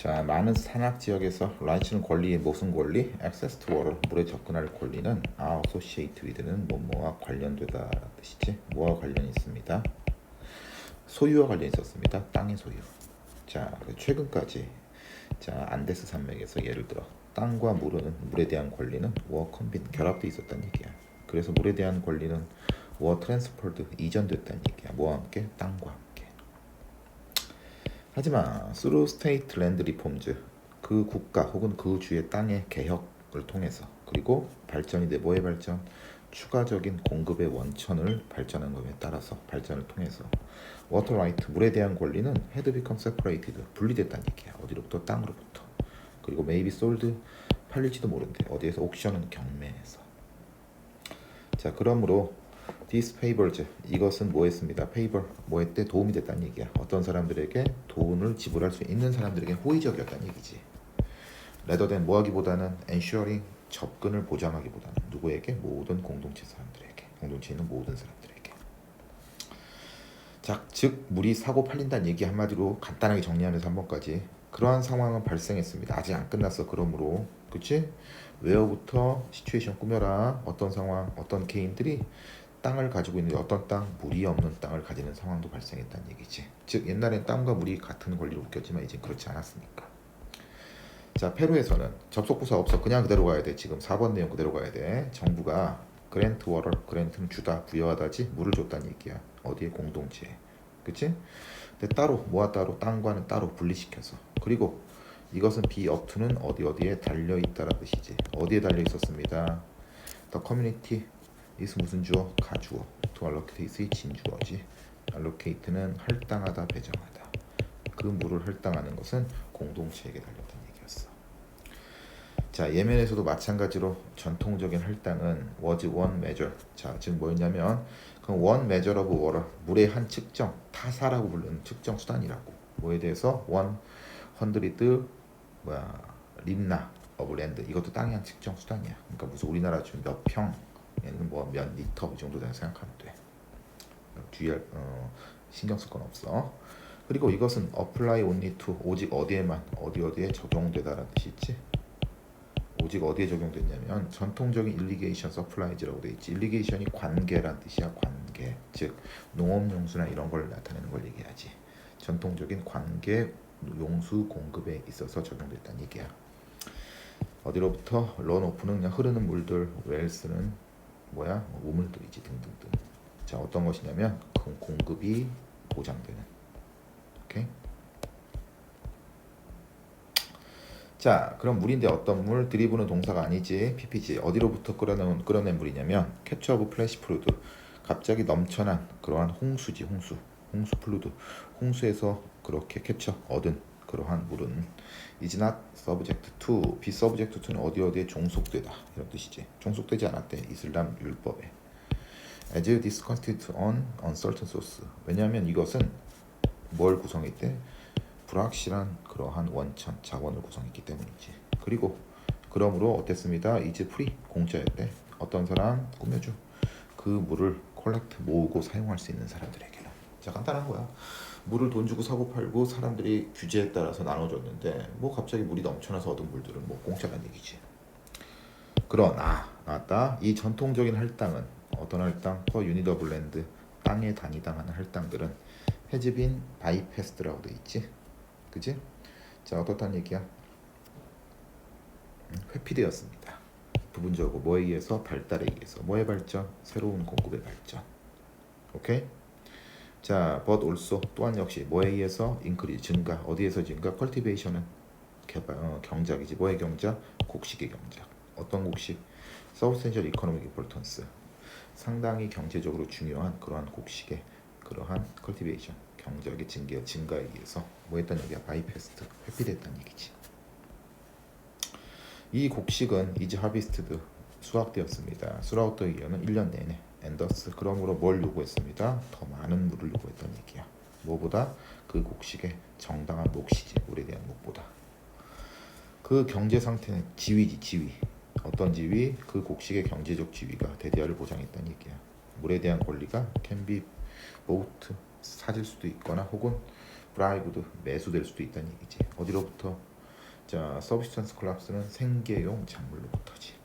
자, 많은 산악 지역에서 라이츠는 권리의 무슨 권리? access to water, 물에 접근할 권리는 are associated with는 뭐뭐와 관련되다 뜻이지. 뭐와 관련이 있습니다. 소유와 관련이 있었습니다. 땅의 소유. 자, 최근까지 자 안데스 산맥에서 예를 들어 땅과 물에 대한 권리는 워 컨빈 결합돼 있었다는 얘기야. 그래서 물에 대한 권리는 워 트랜스퍼드 이전됐다는 얘기야. 뭐와 함께? 땅과 함께. 하지만 through state land reforms 그 국가 혹은 그 주의 땅의 개혁을 통해서 그리고 발전이 돼 뭐의 발전? 추가적인 공급의 원천을 발전한 것에 따라서 발전을 통해서 water right 물에 대한 권리는 had become separated 분리됐다는 얘기야. 어디로부터? 땅으로부터. 그리고 maybe sold 팔릴지도 모른대. 어디에서? 옥션은 경매에서. 자, 그러므로 this favors 이것은 뭐 했습니다. favor 뭐 했대? 도움이 됐다는 얘기야. 어떤 사람들에게 돈을 지불할 수 있는 사람들에게 호의적이었다는 얘기지. rather than 뭐 하기보다는 ensuring 접근을 보장하기보다는 누구에게? 모든 공동체 사람들에게. 공동체에 있는 모든 사람들에게. 자, 즉 물이 사고 팔린다는 얘기 한마디로 간단하게 정리하면서 한 번까지 그러한 상황은 발생했습니다. 아직 안 끝났어. 그러므로 그치? 웨어부터 시츄에이션 꾸며라. 어떤 상황, 어떤 개인들이 땅을 가지고 있는데 어떤 땅? 물이 없는 땅을 가지는 상황도 발생했다는 얘기지. 즉 옛날엔 땅과 물이 같은 권리로 묶였지만 이제 그렇지 않았으니까. 자, 페루에서는 접속부사 없어. 그냥 그대로 가야 돼. 지금 4번 내용 그대로 가야 돼. 정부가 그랜트 워럴, 그랜트는 주다, 부여하다지 물을 줬다는 얘기야. 어디에? 공동체에. 그치? 근데 따로, 뭐와 따로? 땅과는 따로 분리시켜서. 그리고 이것은 be up to는 어디에 달려있다라는 뜻이지. 어디에 달려있었습니다. The community is 무슨 주어? 가주어. to allocate is 진주어지. allocate는 할당하다, 배정하다. 그 물을 할당하는 것은 공동체에게 달렸다는 얘기였어. 자, 예멘에서도 마찬가지로 전통적인 할당은 was one measure. 자, 즉 뭐였냐면 그 one measure of water 물의 한 측정, 타사라고 부르는 측정 수단이라고. 뭐에 대해서? 100 림나 of land. 이것도 땅의 한 측정 수단이야. 그러니까 무슨 우리나라 지금 몇 평, 얘는 뭐 몇 리터 이 정도 되는 생각하면 돼. 주의할 신경 쓸 건 없어. 그리고 이것은 apply only to 오직 어디에만 어디에 적용되다라는 뜻이 있지. 오직 어디에 적용됐냐면 전통적인 irrigation supplies라고 돼 있지. irrigation이 관계란 뜻이야. 관계. 즉 농업용수나 이런 걸 나타내는 걸 얘기하지. 전통적인 관계 용수 공급에 있어서 적용됐다는 얘기야. 어디로부터? 런오프는 그냥 흐르는 물들, 웰스는 뭐야? 우물들이지 등등등. 자, 어떤 것이냐면 공급이 보장되는. 오케이? 자, 그럼 물인데 어떤 물? 드리브는 동사가 아니지. PPG. 어디로부터 끌어낸 물이냐면 캡처 오브 플래시 플루드. 갑자기 넘쳐난 그러한 홍수지. 홍수 플루드. 홍수에서 그렇게 캡처 얻은 그러한 물은 is not subject to be subject to는 어디에 종속되다 이런 뜻이지. 종속되지 않았대. 이슬람 율법에. as disconstituted on uncertain source. 왜냐하면 이것은 뭘 구성했대? 불확실한 그러한 원천, 자원을 구성했기 때문이지. 그리고 그러므로 어땠습니다? 이제 프리 공짜였대. 어떤 사람? 꾸며줘. 그 물을 콜렉트 모으고 사용할 수 있는 사람들에게는. 자, 간단한 거야. 물을 돈 주고 사고 팔고 사람들이 규제에 따라서 나눠줬는데 뭐 갑자기 물이 넘쳐나서 얻은 물들은 뭐 공짜란 얘기지. 그러나 나왔다. 이 전통적인 할당은 어떤 할당? per unit of land 땅에 단위당 하는 할당들은 has been bypassed라고 돼 있지. 그지? 자, 어떻다는 얘기야? 회피되었습니다. 부분적으로 뭐에 의해서? 발달에 의해서. 뭐의 발전? 새로운 공급의 발전. 오케이? 자, but also 또한 역시 뭐에 의해서? increase 증가. 어디에서 증가? cultivation은 경작이지. 뭐의 경작? 곡식의 경작. 어떤 곡식? substantial economic importance. 상당히 경제적으로 중요한 그러한 곡식의 그러한 cultivation. 경작의 증가에 의해서 뭐 했다는 얘기야? 바이패스트, 회피됐다는 얘기지. 이 곡식은 is harvested, 수확되었습니다. throughout the year는 1년 내내. and thus, 그러므로 뭘 요구했습니다? 더 많은 물을 요구했다는 얘기야. 뭐보다? 그 곡식의 정당한 몫이지. 물에 대한 몫보다. 그 경제 상태는 지위지, 지위. 어떤 지위? 그 곡식의 경제적 지위가 대대화를 보장했다는 얘기야. 물에 대한 권리가 can be bought, 사질 수도 있거나 혹은 bribed, 매수될 수도 있다는 얘기지. 어디로부터? 자, 서브스턴스 콜apse는 생계용 작물로부터지.